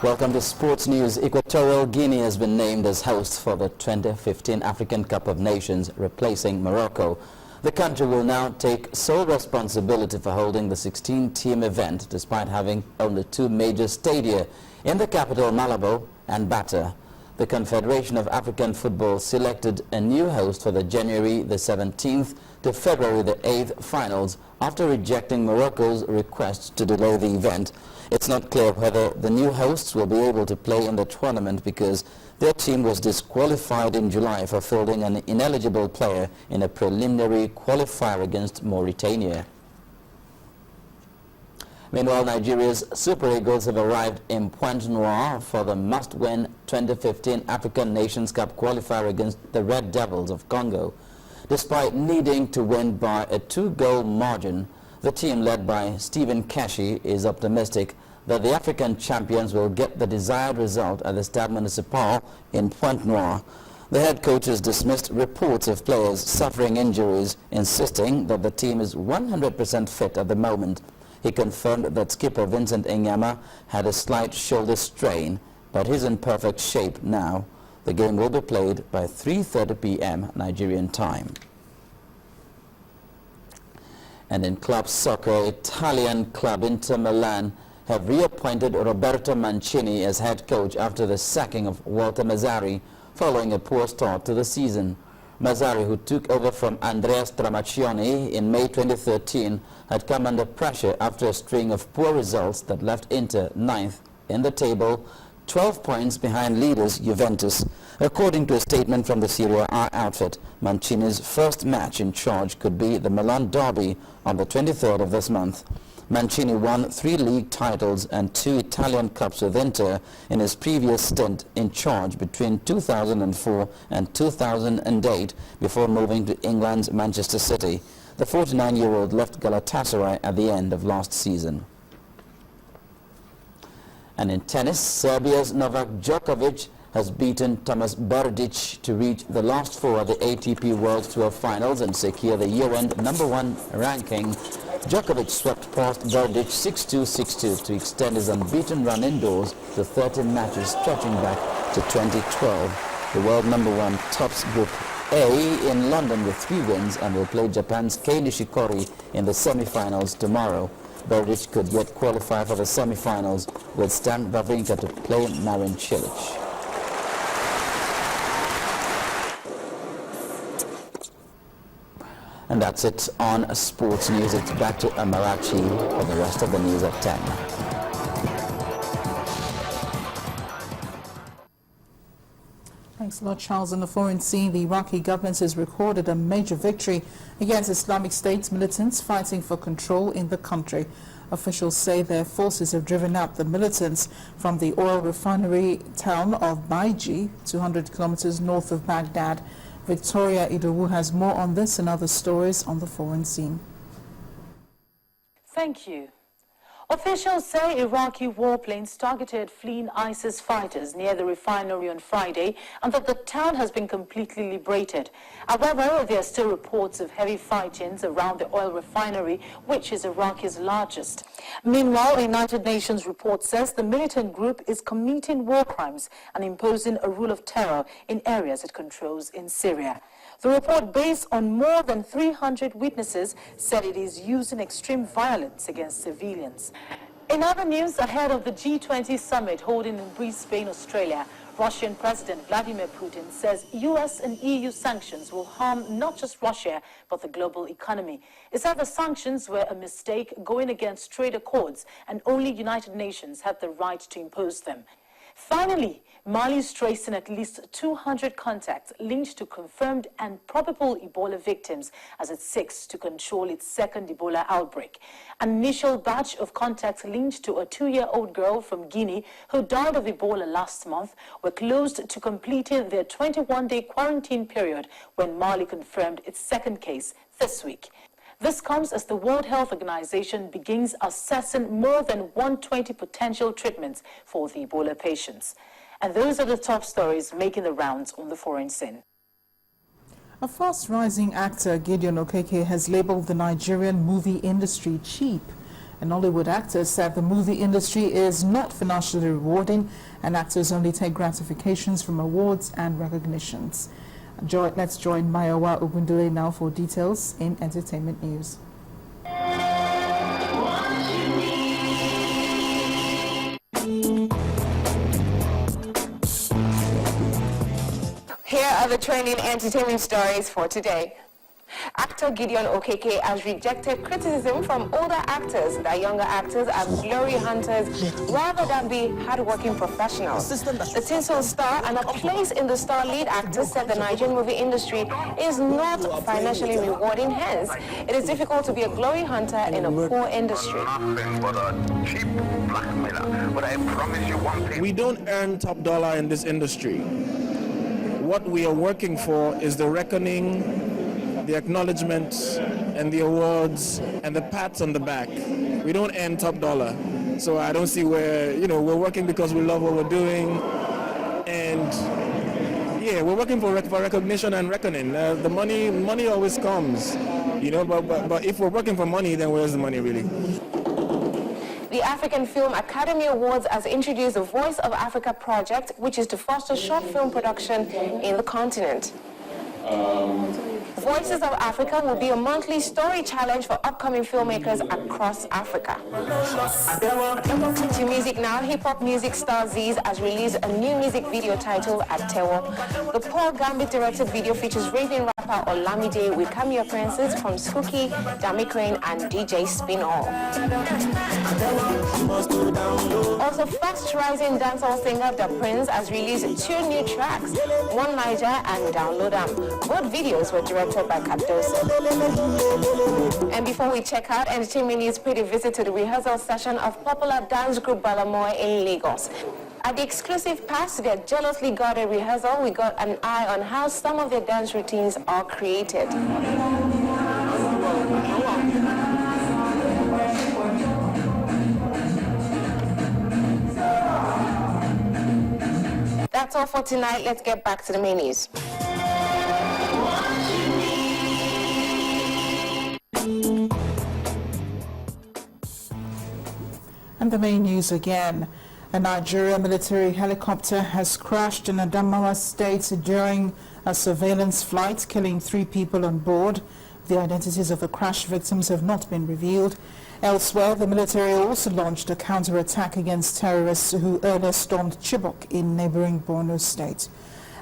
Welcome to Sports News. Equatorial Guinea has been named as host for the 2015 African Cup of Nations, replacing Morocco. The country will now take sole responsibility for holding the 16-team event, despite having only two major stadia in the capital Malabo and Bata. The Confederation of African Football selected a new host for the January the 17th to February the 8th finals after rejecting Morocco's request to delay the event. It's not clear whether the new hosts will be able to play in the tournament because their team was disqualified in July for fielding an ineligible player in a preliminary qualifier against Mauritania. Meanwhile, Nigeria's Super Eagles have arrived in Pointe-Noire for the must-win 2015 African Nations Cup qualifier against the Red Devils of Congo. Despite needing to win by a 2-goal margin, the team led by Stephen Kashi is optimistic that the African champions will get the desired result at the Stade Municipal in Pointe-Noire. The head coach has dismissed reports of players suffering injuries, insisting that the team is 100% fit at the moment. He confirmed that skipper Vincent Enyama had a slight shoulder strain, but he's in perfect shape now. The game will be played by 3:30 p.m. Nigerian time. And in club soccer, Italian club Inter Milan have reappointed Roberto Mancini as head coach after the sacking of Walter Mazzarri following a poor start to the season. Mazzarri, who took over from Andrea Stramaccioni in May 2013, had come under pressure after a string of poor results that left Inter ninth in the table, 12 points behind leaders Juventus. According to a statement from the Serie A outfit, Mancini's first match in charge could be the Milan derby on the 23rd of this month. Mancini won 3 league titles and 2 Italian Cups with Inter in his previous stint in charge between 2004 and 2008 before moving to England's Manchester City. The 49-year-old left Galatasaray at the end of last season. And in tennis, Serbia's Novak Djokovic has beaten Tomas Berdych to reach the last 4 at the ATP World Tour Finals and secure the year-end #1 ranking. Djokovic swept past Berdych 6-2, 6-2 to extend his unbeaten run indoors to 13 matches stretching back to 2012. The world #1 tops Group A in London with 3 wins and will play Japan's Kei Nishikori in the semi-finals tomorrow. Berdych could yet qualify for the semi-finals with Stan Wawrinka to play Marin Cilic. And that's it on Sports News. It's back to Amarachi for the rest of the news at 10. Thanks a lot, Charles. On the foreign scene, the Iraqi government has recorded a major victory against Islamic State's militants fighting for control in the country. Officials say their forces have driven out the militants from the oil refinery town of Baiji, 200 kilometers north of Baghdad. Victoria Idowu has more on this and other stories on the foreign scene. Thank you. Officials say Iraqi warplanes targeted fleeing ISIS fighters near the refinery on Friday and that the town has been completely liberated. However, there are still reports of heavy fightings around the oil refinery, which is Iraq's largest. Meanwhile, a United Nations report says the militant group is committing war crimes and imposing a rule of terror in areas it controls in Syria. The report, based on more than 300 witnesses, said it is using extreme violence against civilians. In other news, ahead of the G20 summit holding in Brisbane, Australia, Russian President Vladimir Putin says US and EU sanctions will harm not just Russia, but the global economy. He said the sanctions were a mistake going against trade accords and only United Nations have the right to impose them. Finally, Mali is tracing at least 200 contacts linked to confirmed and probable Ebola victims as it seeks to control its second Ebola outbreak. An initial batch of contacts linked to a 2-year-old girl from Guinea who died of Ebola last month were closed to completing their 21-day quarantine period when Mali confirmed its second case this week. This comes as the World Health Organization begins assessing more than 120 potential treatments for the Ebola patients. And those are the top stories making the rounds on the foreign scene. A fast-rising actor, Gideon Okeke, has labeled the Nigerian movie industry cheap. An Nollywood actor said the movie industry is not financially rewarding and actors only take gratifications from awards and recognitions. Let's join Mayowa Ogundule now for details in entertainment news. Here are the trending entertainment stories for today. Actor Gideon Okeke has rejected criticism from older actors that younger actors are glory hunters rather than be hardworking professionals. The tinsel star and a place in the star lead actor said the Nigerian movie industry is not financially rewarding, hence it is difficult to be a glory hunter in a poor industry. We don't earn top dollar in this industry. What we are working for is the reckoning, the acknowledgement, and the awards, and the pats on the back. We don't earn top dollar. So I don't see where, we're working because we love what we're doing. And yeah, we're working for recognition and reckoning. The money always comes, but if we're working for money, then where's the money really? The African Film Academy Awards has introduced the Voice of Africa project, which is to foster short film production in the continent. Voices of Africa will be a monthly story challenge for upcoming filmmakers across Africa. To music now, hip-hop music star Ziz has released a new music video titled Atewo. The Paul Gambit directed video features raving rapper Olamide with cameo appearances from Skooky, Dami Crane and DJ Spinall. Also, fast-rising dancehall singer The Prince has released 2 new tracks, One Niger and Download Them. Both videos were directed by Capdosa. And before we check out, entertainment news paid a visit to the rehearsal session of popular dance group Balamoy in Lagos. At the exclusive pass to their jealously guarded rehearsal, we got an eye on how some of their dance routines are created. That's all for tonight. Let's get back to the main news. And the main news again. A Nigeria military helicopter has crashed in Adamawa State during a surveillance flight, killing 3 people on board. The identities of the crash victims have not been revealed. Elsewhere, the military also launched a counterattack against terrorists who earlier stormed Chibok in neighboring Borno State.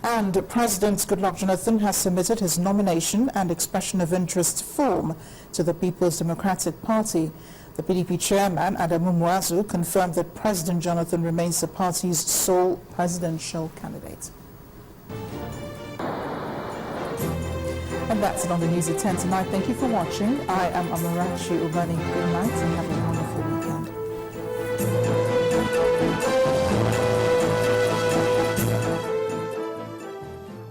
And President Goodluck Jonathan has submitted his nomination and expression of interest form to the People's Democratic Party. The PDP chairman, Adamu Muazu, confirmed that President Jonathan remains the party's sole presidential candidate. And that's it on the news at 10 tonight. Thank you for watching. I am Amarachi Ubani. Good night and have a wonderful week.